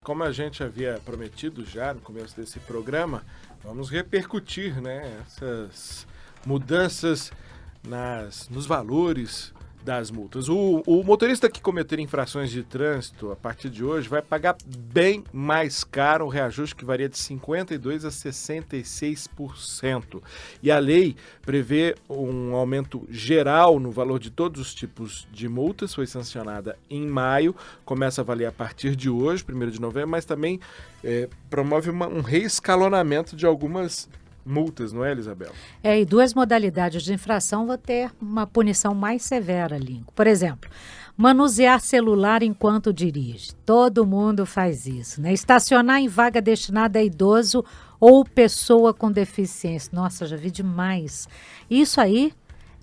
Como a gente havia prometido já no começo desse programa, vamos repercutir, essas mudanças nos valores das multas. O motorista que cometer infrações de trânsito a partir de hoje vai pagar bem mais caro, um reajuste que varia de 52% a 66%. E a lei prevê um aumento geral no valor de todos os tipos de multas, foi sancionada em maio, começa a valer a partir de hoje, 1º de novembro, mas também promove um reescalonamento de algumas multas, não é, Elisabel? E duas modalidades de infração vão ter uma punição mais severa, Lincoln. Por exemplo, manusear celular enquanto dirige. Todo mundo faz isso, né? Estacionar em vaga destinada a idoso ou pessoa com deficiência. Nossa, já vi demais. Isso aí,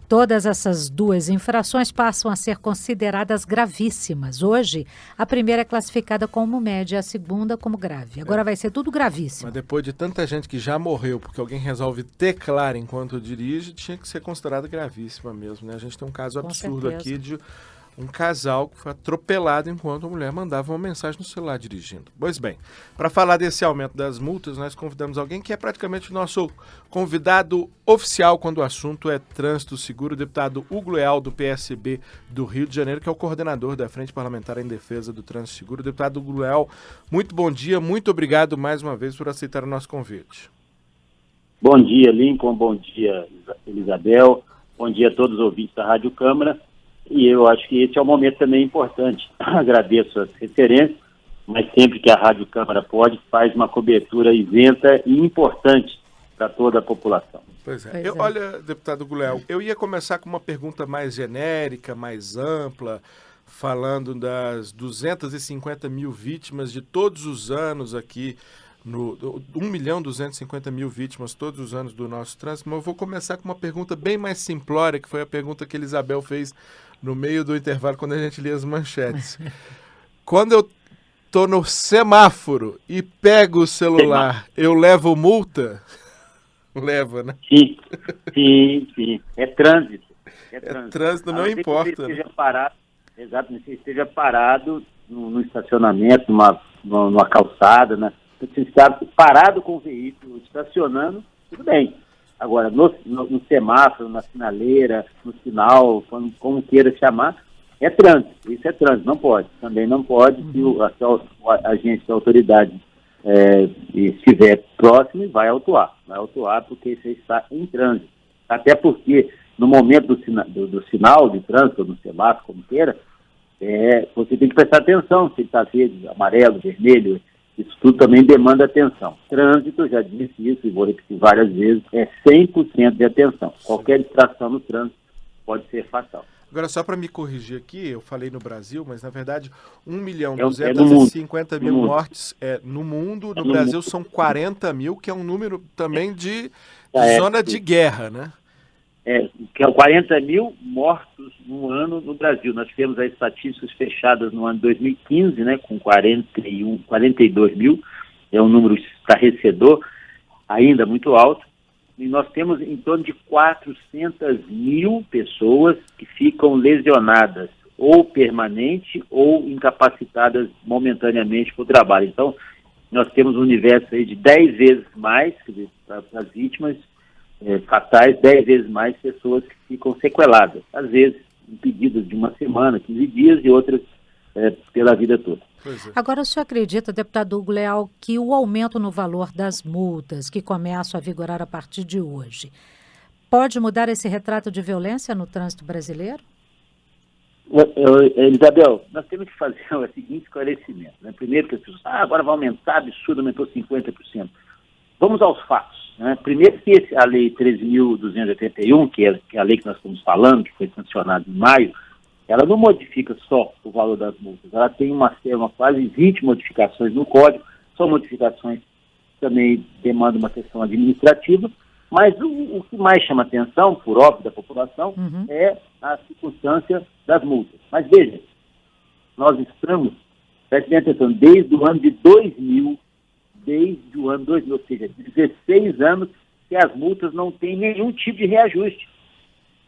todas essas duas infrações passam a ser consideradas gravíssimas. Hoje, a primeira é classificada como média, a segunda como grave. Agora vai ser tudo gravíssimo. Mas depois de tanta gente que já morreu porque alguém resolve teclar enquanto dirige, tinha que ser considerada gravíssima mesmo, né? A gente tem um caso absurdo aqui de um casal que foi atropelado enquanto a mulher mandava uma mensagem no celular dirigindo. Pois bem, para falar desse aumento das multas, nós convidamos alguém que é praticamente o nosso convidado oficial quando o assunto é trânsito seguro, o deputado Hugo Leal, do PSB do Rio de Janeiro, que é o coordenador da Frente Parlamentar em Defesa do Trânsito Seguro. Deputado Hugo Leal, muito bom dia, muito obrigado mais uma vez por aceitar o nosso convite. Bom dia, Lincoln, bom dia, Elisabel, bom dia a todos os ouvintes da Rádio Câmara. E eu acho que esse é um momento também importante. Agradeço as referências, mas sempre que a Rádio Câmara pode, faz uma cobertura isenta e importante para toda a população. Pois é. Olha, deputado Guléo, eu ia começar com uma pergunta mais genérica, mais ampla, falando das 250 mil vítimas de todos os anos aqui, 1.250.000 vítimas todos os anos do nosso trânsito, mas eu vou começar com uma pergunta bem mais simplória, que foi a pergunta que a Elisabel fez no meio do intervalo, quando a gente lia as manchetes. Quando eu tô no semáforo e pego o celular, eu levo multa? Leva, né? Sim. É trânsito. Trânsito, não importa. Você esteja parado, exatamente, você esteja parado no estacionamento, numa calçada, né? Você está parado com o veículo, estacionando, tudo bem. Agora, no semáforo, na sinaleira, no sinal, como queira chamar, é trânsito. Isso é trânsito, não pode. Também não pode, se o agente da autoridade estiver próximo, vai autuar. Vai autuar porque você está em trânsito. Até porque, no momento do sinal de trânsito, no semáforo, como queira, você tem que prestar atenção se está verde, amarelo, vermelho. Isso tudo também demanda atenção. Trânsito, já disse isso e vou repetir várias vezes, é 100% de atenção. Qualquer distração no trânsito pode ser fatal. Agora, só para me corrigir aqui, eu falei no Brasil, mas na verdade 1.250.000 mortes no mundo. No Brasil são 40 mil, que é um número também de zona de guerra, né? Que é 40 mil mortos no ano no Brasil. Nós tivemos as estatísticas fechadas no ano de 2015, né, com 42 mil, é um número estarrecedor, ainda muito alto, e nós temos em torno de 400 mil pessoas que ficam lesionadas, ou permanente, ou incapacitadas momentaneamente por trabalho. Então, nós temos um universo aí de 10 vezes mais, para as vítimas fatais, 10 vezes mais pessoas que ficam sequeladas, às vezes impedidas de uma semana, 15 dias e outras pela vida toda. Agora, o senhor acredita, deputado Hugo Leal, que o aumento no valor das multas que começam a vigorar a partir de hoje pode mudar esse retrato de violência no trânsito brasileiro? Elisabel, nós temos que fazer o seguinte esclarecimento, né? Primeiro que as pessoas agora vai aumentar, absurdo, aumentou 50%. Vamos aos fatos. Né? Primeiro que a Lei 13.281, que é a lei que nós estamos falando, que foi sancionada em maio, ela não modifica só o valor das multas, ela tem uma quase 20 modificações no Código, são modificações que também demandam uma questão administrativa, mas o que mais chama atenção, por óbvio, da população, é a circunstância das multas. Mas veja, nós estamos, prestem atenção, desde o ano de 2000, ou seja, 16 anos que as multas não têm nenhum tipo de reajuste.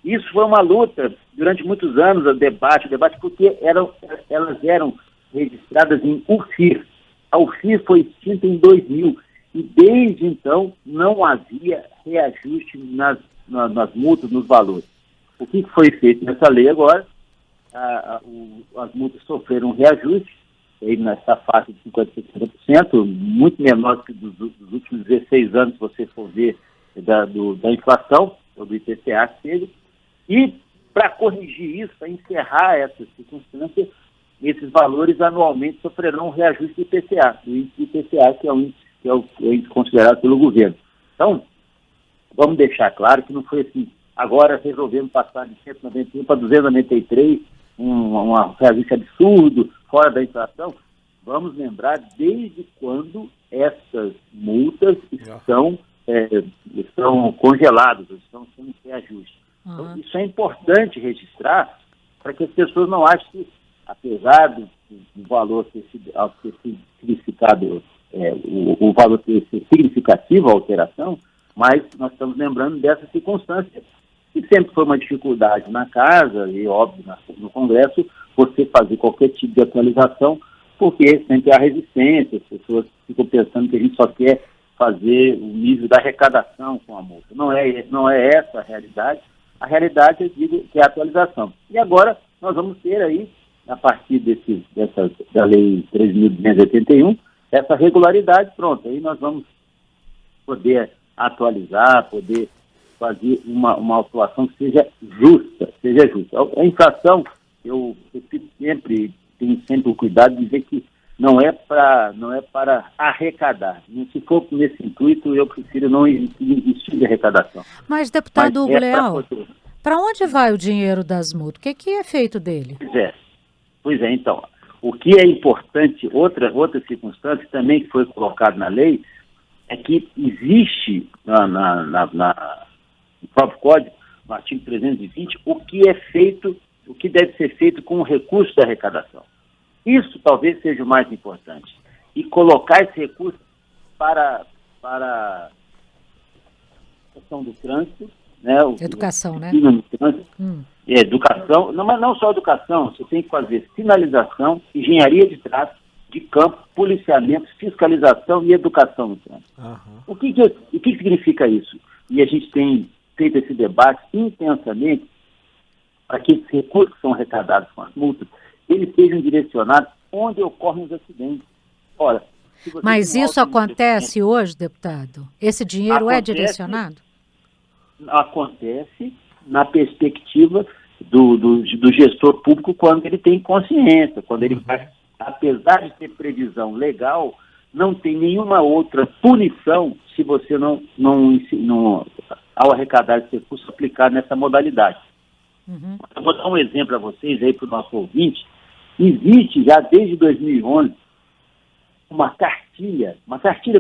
Isso foi uma luta durante muitos anos, o debate, porque elas eram registradas em UFIR, A UFIR foi extinta em 2000 e desde então não havia reajuste nas multas, nos valores. O que foi feito nessa lei agora? As multas sofreram um reajuste, aí nessa faixa de 50% a 60%, muito menor que dos últimos 16 anos, se você for ver da inflação, ou do IPCA que seja, e para corrigir isso, para encerrar essas circunstâncias, esses valores anualmente sofrerão um reajuste do IPCA, do índice do IPCA, que é o índice considerado pelo governo. Então, vamos deixar claro que não foi assim, agora resolvemos passar de 191 para 293, um reajuste absurdo, fora da inflação. Vamos lembrar desde quando essas multas estão congeladas, estão sendo reajuste. Então, isso é importante registrar para que as pessoas não achem que, apesar do valor ter significado, o valor ter sido significativo, a alteração, mas nós estamos lembrando dessa circunstância, que sempre foi uma dificuldade na casa e, óbvio, no Congresso, você fazer qualquer tipo de atualização, porque sempre há resistência, as pessoas ficam pensando que a gente só quer fazer o nível da arrecadação com a multa. Não é essa a realidade. A realidade, eu digo, que é a atualização. E agora nós vamos ter aí, a partir da Lei 3.281, essa regularidade, pronto. Aí nós vamos poder atualizar, poder fazer uma atuação que seja justa. A inflação, eu tenho sempre o cuidado de dizer que não é para arrecadar. Se for nesse intuito, eu prefiro não investir de arrecadação. Mas, deputado Hugo Leal, para onde vai o dinheiro das multas? O que é feito dele? Pois é, então, o que é importante, outra circunstância também que foi colocado na lei, é que existe no próprio Código, no artigo 320, o que deve ser feito com o recurso da arrecadação. Isso talvez seja o mais importante. E colocar esse recurso para a questão do trânsito, né? Educação, né? Educação, não, mas não só educação, você tem que fazer sinalização, engenharia de tráfego, de campo, policiamento, fiscalização e educação no trânsito. O que significa isso? E a gente tem feito esse debate intensamente para que esses recursos que são arrecadados com as multas, eles sejam direcionados onde ocorrem os acidentes. Ora, mas isso acontece hoje, deputado? Esse dinheiro é direcionado? Acontece na perspectiva do gestor público quando ele tem consciência, quando ele vai, apesar de ter previsão legal, não tem nenhuma outra punição se você não ao arrecadar esse recurso, aplicar nessa modalidade. Eu vou dar um exemplo para vocês aí, para o nosso ouvinte. Existe já desde 2011 uma cartilha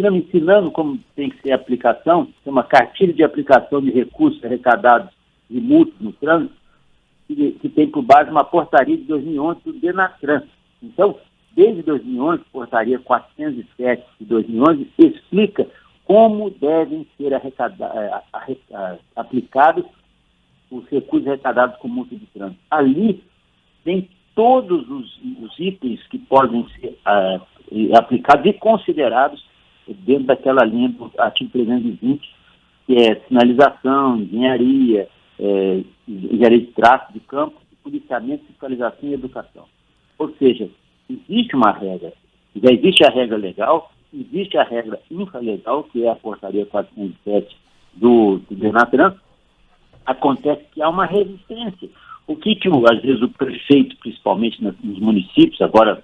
mesmo ensinando como tem que ser a aplicação, uma cartilha de aplicação de recursos arrecadados de multas no trânsito, que tem por base uma portaria de 2011 do Denatran. Então, desde 2011, portaria 407 de 2011, explica como devem ser aplicados os recursos arrecadados com multa de trânsito. Ali tem todos os itens que podem ser aplicados e considerados dentro daquela linha do artigo 320, que é sinalização, engenharia de tráfego de campo, policiamento, fiscalização e educação. Ou seja, existe uma regra, já existe a regra legal, existe a regra infralegal, que é a portaria 407 do Denatran. Acontece que há uma resistência. O que às vezes o prefeito, principalmente nos municípios, agora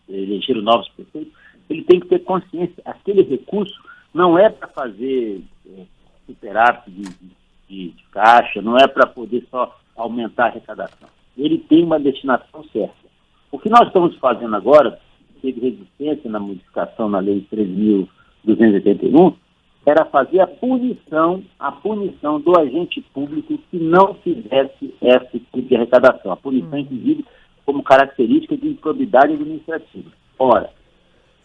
elegeram novos prefeitos, ele tem que ter consciência, aquele recurso não é para fazer superávit de caixa, não é para poder só aumentar a arrecadação. Ele tem uma destinação certa. O que nós estamos fazendo agora, teve resistência na modificação na Lei 3.281, era fazer a punição do agente público que não fizesse esse tipo de arrecadação. A punição, inclusive, como característica de improbidade administrativa. Ora,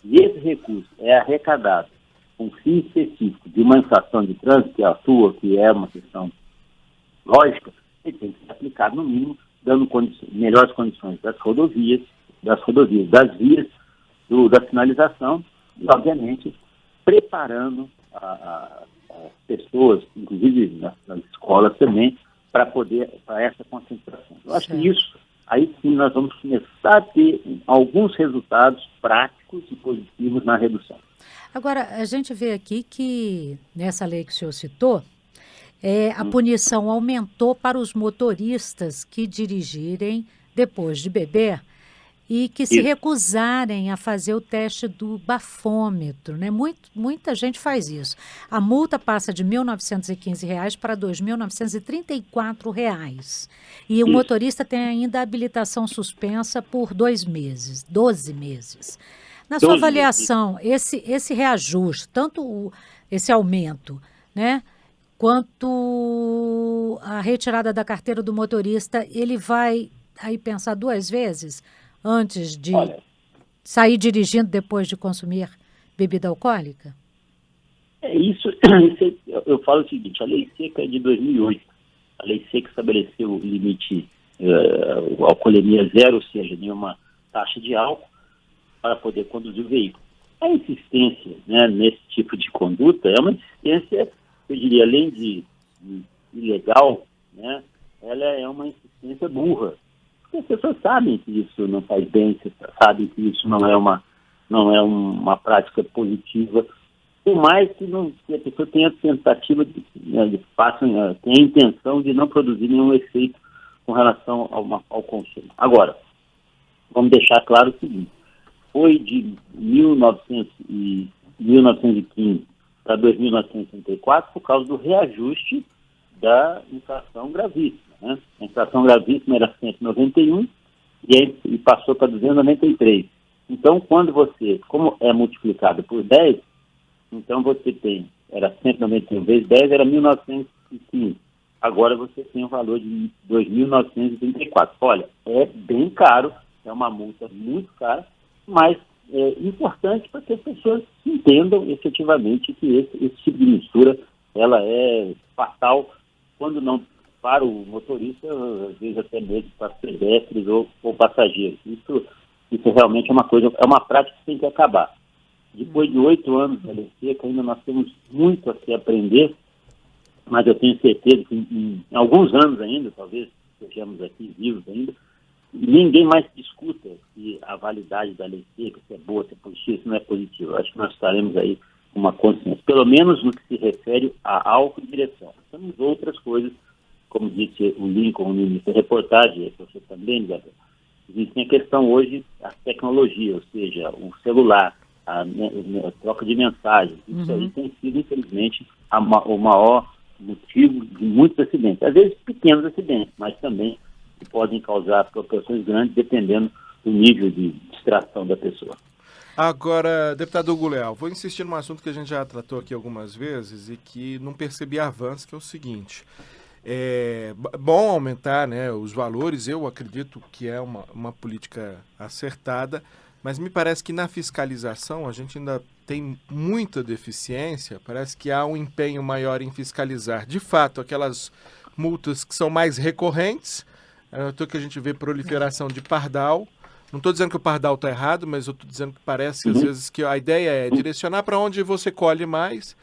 se esse recurso é arrecadado com fim específico de uma infração de trânsito que atua, que é uma questão lógica, ele tem que ser aplicado, no mínimo, dando melhores condições das rodovias, das vias, da sinalização e, obviamente, preparando as pessoas, inclusive nas escolas também, para essa concentração. Eu acho que isso, aí sim nós vamos começar a ter alguns resultados práticos e positivos na redução. Agora, a gente vê aqui que nessa lei que o senhor citou, a punição aumentou para os motoristas que dirigirem depois de beber e que se recusarem a fazer o teste do bafômetro, né? Muita gente faz isso. A multa passa de R$ 1.915 para R$ 2.934. E o motorista tem ainda a habilitação suspensa por 12 meses. Na sua avaliação, esse reajuste, tanto esse aumento, né, quanto a retirada da carteira do motorista, ele vai aí pensar 2 vezes antes de sair dirigindo depois de consumir bebida alcoólica? Isso eu falo o seguinte, a lei seca é de 2008. A lei seca estabeleceu o limite alcoolemia zero, ou seja, nenhuma taxa de álcool, para poder conduzir o veículo. A insistência, né, nesse tipo de conduta é uma insistência, eu diria, além de ilegal, né, ela é uma insistência burra. Porque as pessoas sabem que isso não faz bem, sabem que isso não é uma prática positiva, por mais que a pessoa tenha a tentativa tenha a intenção de não produzir nenhum efeito com relação ao consumo. Agora, vamos deixar claro o seguinte, foi de 1915 para 2.964 por causa do reajuste da infração gravíssima. Né? A infração gravíssima era 191 e passou para 293. Então, como é multiplicado por 10, então você era 191 vezes 10, era 1.915. Agora você tem o valor de 2.934. Olha, é bem caro, é uma multa muito cara, mas é importante para que as pessoas entendam efetivamente que esse tipo de mistura ela é fatal, quando não para o motorista, às vezes até mesmo para pedestres ou passageiros. Isso realmente é uma prática que tem que acabar. Depois de 8 anos da lei seca, ainda nós temos muito a se aprender, mas eu tenho certeza que em alguns anos ainda, talvez estejamos aqui vivos ainda, ninguém mais discuta se a validade da lei seca, se é boa, se é positiva, se não é positiva. Eu acho que nós estaremos aí com uma consciência, pelo menos no que se refere a álcool e direção. Temos outras coisas, como disse o Lincoln no início da reportagem, você também, Gabriel. Existe a questão hoje da tecnologia, ou seja, o celular, a troca de mensagens. Isso aí tem sido, infelizmente, o maior motivo de muitos acidentes. Às vezes pequenos acidentes, mas também que podem causar proporções grandes, dependendo do nível de distração da pessoa. Agora, deputado Hugo Leal, vou insistir num assunto que a gente já tratou aqui algumas vezes e que não percebi avanço, que é o seguinte. É bom aumentar, né, os valores, eu acredito que é uma política acertada, mas me parece que na fiscalização a gente ainda tem muita deficiência, parece que há um empenho maior em fiscalizar, de fato, aquelas multas que são mais recorrentes, que a gente vê proliferação de pardal. Não estou dizendo que o pardal está errado, mas eu estou dizendo que parece às vezes que a ideia é direcionar para onde você colhe mais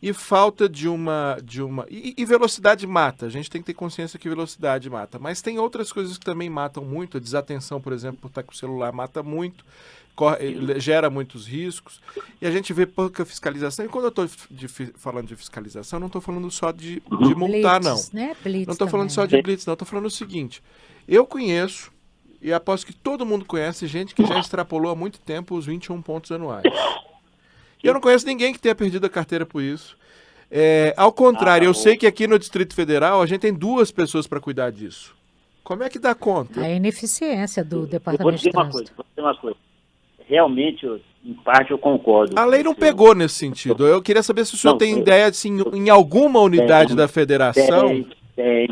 e falta de uma... E velocidade mata, a gente tem que ter consciência que velocidade mata, mas tem outras coisas que também matam muito, a desatenção, por exemplo, por estar com o celular mata muito, gera muitos riscos, e a gente vê pouca fiscalização, e quando eu estou falando de fiscalização, não estou falando só de multar, blitz, não. Né? Blitz não estou falando também. só de blitz, não, estou falando o seguinte, eu conheço, e aposto que todo mundo conhece, gente que já extrapolou há muito tempo os 21 pontos anuais. E eu não conheço ninguém que tenha perdido a carteira por isso. Ao contrário, eu sei que aqui no Distrito Federal a gente tem 2 pessoas para cuidar disso. Como é que dá conta? A ineficiência do Departamento de Trânsito. Vou dizer uma coisa. Realmente, em parte, eu concordo. A lei não pegou nesse sentido. Eu queria saber se o senhor tem ideia, assim, em alguma unidade da federação... Tem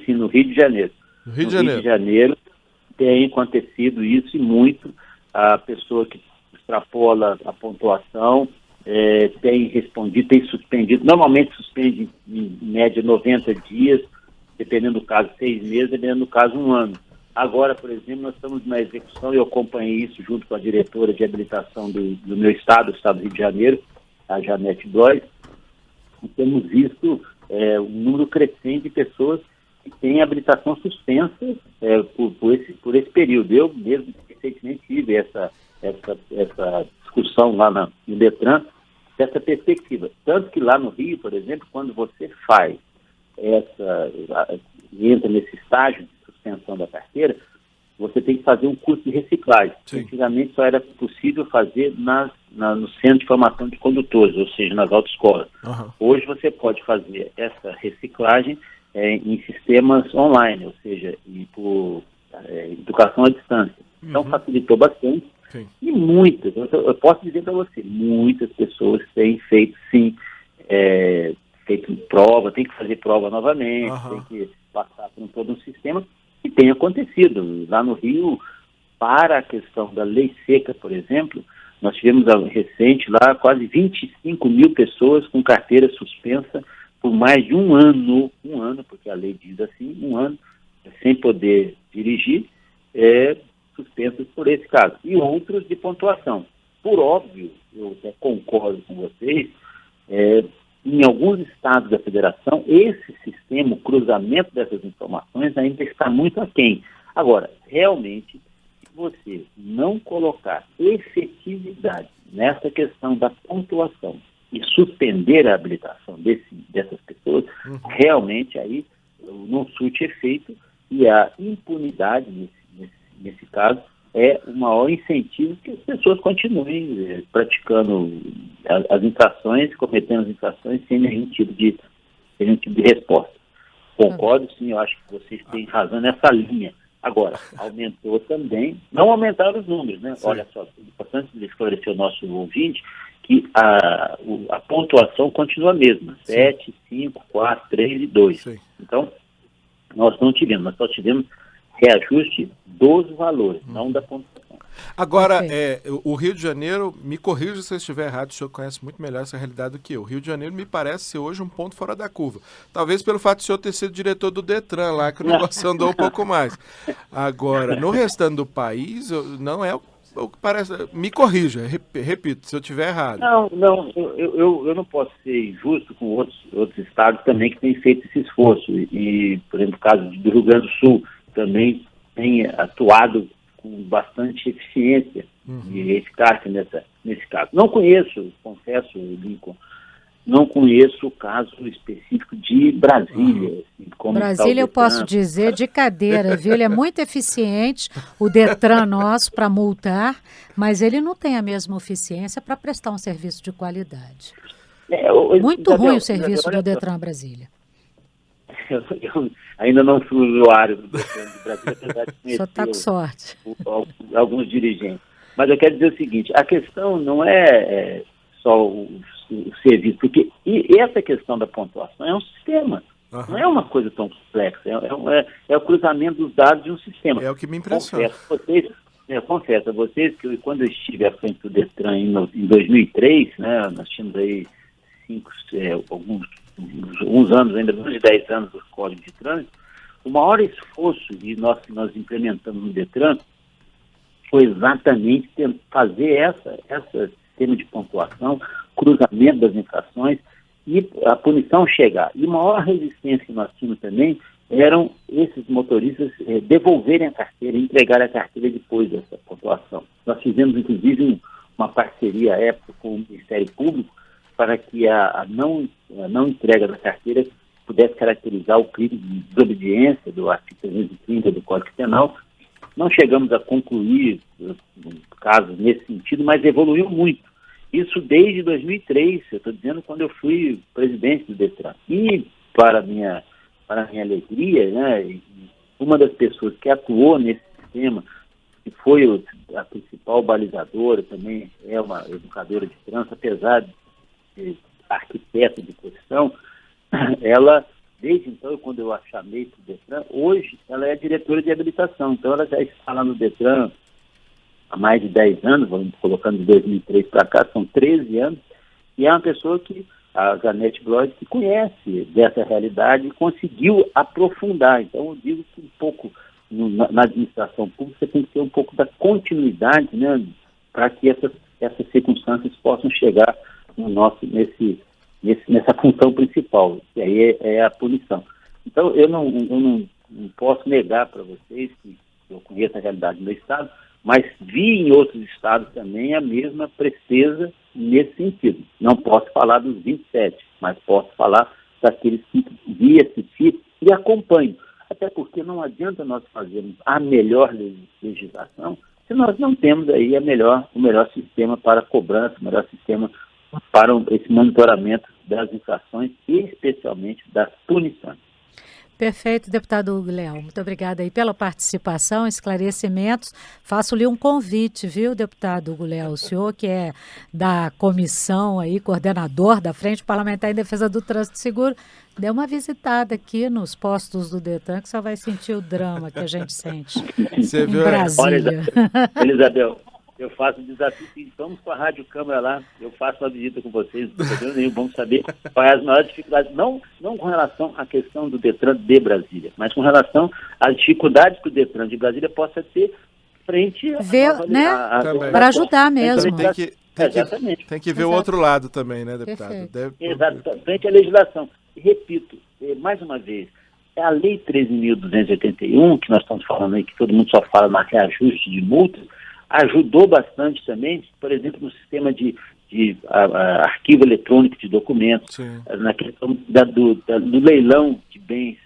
sim, no Rio de Janeiro. No Rio de Janeiro tem acontecido isso e muito. A pessoa que extrapola a pontuação tem respondido, tem suspendido. Normalmente suspende em média 90 dias, dependendo do caso 6 meses, dependendo do caso 1 ano. Agora, por exemplo, nós estamos na execução, e eu acompanhei isso junto com a diretora de habilitação do meu estado, o estado do Rio de Janeiro, a Janete Blois, e temos visto um número crescente de pessoas que têm habilitação suspensa por esse período. Eu mesmo recentemente tive essa discussão lá no Detran, dessa perspectiva. Tanto que lá no Rio, por exemplo, quando você entra nesse estágio de suspensão da carteira, você tem que fazer um curso de reciclagem. Sim. Antigamente só era possível fazer no Centro de Formação de Condutores, ou seja, nas autoescolas. Uhum. Hoje você pode fazer essa reciclagem em sistemas online, ou seja, por educação à distância. Uhum. Então facilitou bastante. Sim. E muitas, eu posso dizer para você, muitas pessoas têm feito, sim, feito prova, tem que fazer prova novamente, tem que passar por todo um sistema, e tem acontecido. Lá no Rio, para a questão da lei seca, por exemplo, nós tivemos recente lá quase 25 mil pessoas com carteira suspensa por mais de um ano, porque a lei diz assim, um ano, sem poder dirigir, suspensas por esse caso, e outros de pontuação. Por óbvio, eu até concordo com vocês, em alguns estados da federação, esse sistema, o cruzamento dessas informações ainda está muito aquém. Agora, realmente, se você não colocar efetividade nessa questão da pontuação e suspender a habilitação dessas pessoas, realmente aí não surte efeito, e a impunidade nesse caso é o maior incentivo que as pessoas continuem praticando as infrações, cometendo as infrações sem nenhum tipo de resposta. Concordo, sim, eu acho que vocês têm razão nessa linha. Agora, aumentou também, não aumentaram os números, né? Sim. Olha só, é importante esclarecer o nosso ouvinte que a pontuação continua a mesma, 7, 5, 4, 3 e 2. Sim. Então, nós só tivemos reajuste dos valores, não da pontuação. Agora, o Rio de Janeiro, me corrija se eu estiver errado, o senhor conhece muito melhor essa realidade do que eu. O Rio de Janeiro me parece ser hoje um ponto fora da curva. Talvez pelo fato de o senhor ter sido diretor do Detran lá, que o negócio andou um pouco mais. Agora, no restante do país, não é o que parece. Me corrija, repito, se eu estiver errado. Não, eu não posso ser injusto com outros estados também que têm feito esse esforço. E, por exemplo, o caso do Rio Grande do Sul também tem atuado com bastante eficiência e eficácia nesse caso. Não conheço, confesso, Lincoln, não conheço o caso específico de Brasília. Assim, como Brasília, eu posso dizer, de cadeira, viu? Ele é muito eficiente, o Detran nosso, para multar, mas ele não tem a mesma eficiência para prestar um serviço de qualidade. Muito ruim o serviço do Detran Brasília. Eu ainda não fui usuário do Detran de Brasília, apesar de conhecer só está com sorte. Alguns dirigentes. Mas eu quero dizer o seguinte, a questão não é só o serviço, porque essa questão da pontuação é um sistema, não é uma coisa tão complexa, é o cruzamento dos dados de um sistema. É o que me impressiona. Confesso a vocês que quando eu estive à frente do Detran em 2003, né, nós tínhamos aí alguns anos, ainda menos de 10 anos do Código de Trânsito, o maior esforço que nós implementamos no Detran foi exatamente fazer esse sistema de pontuação, cruzamento das infrações e a punição chegar. E a maior resistência que nós tínhamos também eram esses motoristas devolverem a carteira, entregar a carteira depois dessa pontuação. Nós fizemos, inclusive, uma parceria à época com o Ministério Público para que a não entrega da carteira pudesse caracterizar o crime de desobediência do artigo 330 do Código Penal. Não chegamos a concluir casos nesse sentido, mas evoluiu muito. Isso desde 2003, eu estou dizendo quando eu fui presidente do Detran. E, para minha alegria, né, uma das pessoas que atuou nesse sistema, que foi a principal balizadora, também é uma educadora de trânsito, apesar de ser arquiteta de profissão, ela, desde então, quando eu a chamei para o Detran, hoje ela é diretora de habilitação, então ela já está lá no Detran há mais de 10 anos, vamos colocando de 2003 para cá, são 13 anos, e é uma pessoa que, a Janete Blois, que conhece dessa realidade e conseguiu aprofundar. Então eu digo que um pouco na administração pública, você tem que ter um pouco da continuidade, né, para que essas circunstâncias possam chegar nessa função principal, que aí é a punição. Então, eu não posso negar para vocês que eu conheço a realidade do meu estado, mas vi em outros estados também a mesma presteza nesse sentido. Não posso falar dos 27, mas posso falar daqueles que vi, assisti e acompanho. Até porque não adianta nós fazermos a melhor legislação se nós não temos aí o melhor sistema para cobrança, o melhor sistema para esse monitoramento das infrações e especialmente das punições. Perfeito, deputado Hugo Leal. Muito obrigada aí pela participação, esclarecimentos. Faço-lhe um convite, viu, deputado Hugo Leal? O senhor que é da comissão aí, coordenador da Frente Parlamentar em Defesa do Trânsito Seguro, dê uma visitada aqui nos postos do Detran, que você vai sentir o drama que a gente sente em Brasília. Olha, Isabel, eu faço o desafio seguinte, vamos com a Rádio Câmara lá, eu faço uma visita com vocês, não tem problema nenhum, vamos saber quais as maiores dificuldades, não com relação à questão do Detran de Brasília, mas com relação às dificuldades que o Detran de Brasília possa ter frente para ajudar mesmo. Tem que ver o outro lado também, né, deputado? Exato, frente à legislação. E repito, mais uma vez, a Lei 13.281, que nós estamos falando aí, que todo mundo só fala na reajuste de multas, ajudou bastante também, por exemplo, no sistema de arquivo eletrônico de documentos, na questão do leilão de bens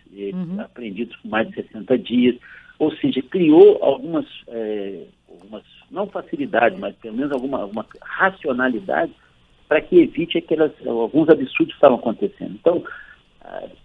apreendidos por mais de 60 dias, ou seja, criou algumas não facilidades, mas pelo menos alguma racionalidade para que evite alguns absurdos que estavam acontecendo. Então,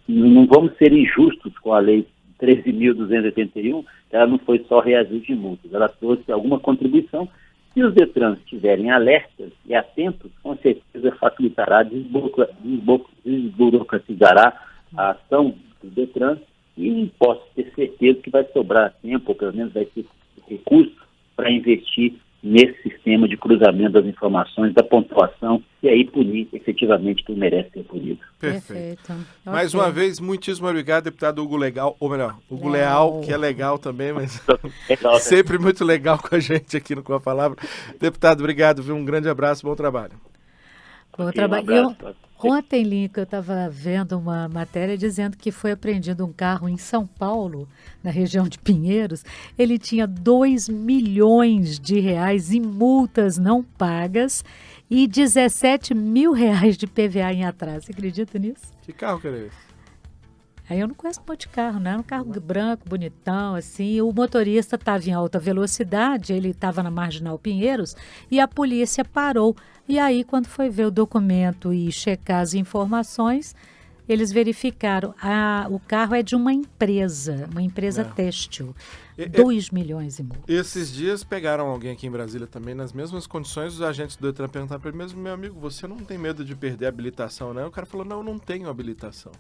não vamos ser injustos com a Lei 13.281, ela não foi só reajuste de multas, ela trouxe alguma contribuição. Se os Detrans estiverem alertas e atentos, com certeza facilitará, desburocratizará a ação dos Detrans e posso ter certeza que vai sobrar tempo, ou pelo menos vai ter recurso para investir nesse sistema de cruzamento das informações, da pontuação, e aí punir efetivamente quem merece ser punido. Perfeito. Mais uma vez, muitíssimo obrigado, deputado Hugo Leal, ou melhor, Hugo Leal, que é legal também, mas sempre muito legal com a gente aqui no Com a Palavra. Deputado, obrigado, viu? Um grande abraço, bom trabalho. Bom trabalho. Ontem, Lincoln, eu estava vendo uma matéria dizendo que foi apreendido um carro em São Paulo, na região de Pinheiros. Ele tinha 2 milhões de reais em multas não pagas e 17 mil reais de PVA em atraso. Você acredita nisso? Que carro que era esse? Aí eu não conheço muito de carro, né? Era um carro branco, bonitão, assim. O motorista estava em alta velocidade, ele estava na Marginal Pinheiros e a polícia parou. E aí, quando foi ver o documento e checar as informações, eles verificaram. O carro é de uma empresa têxtil. 2 milhões em multa. Esses dias pegaram alguém aqui em Brasília também, nas mesmas condições, os agentes do Detran perguntaram para ele mesmo, meu amigo, você não tem medo de perder a habilitação, né? O cara falou, não, eu não tenho habilitação.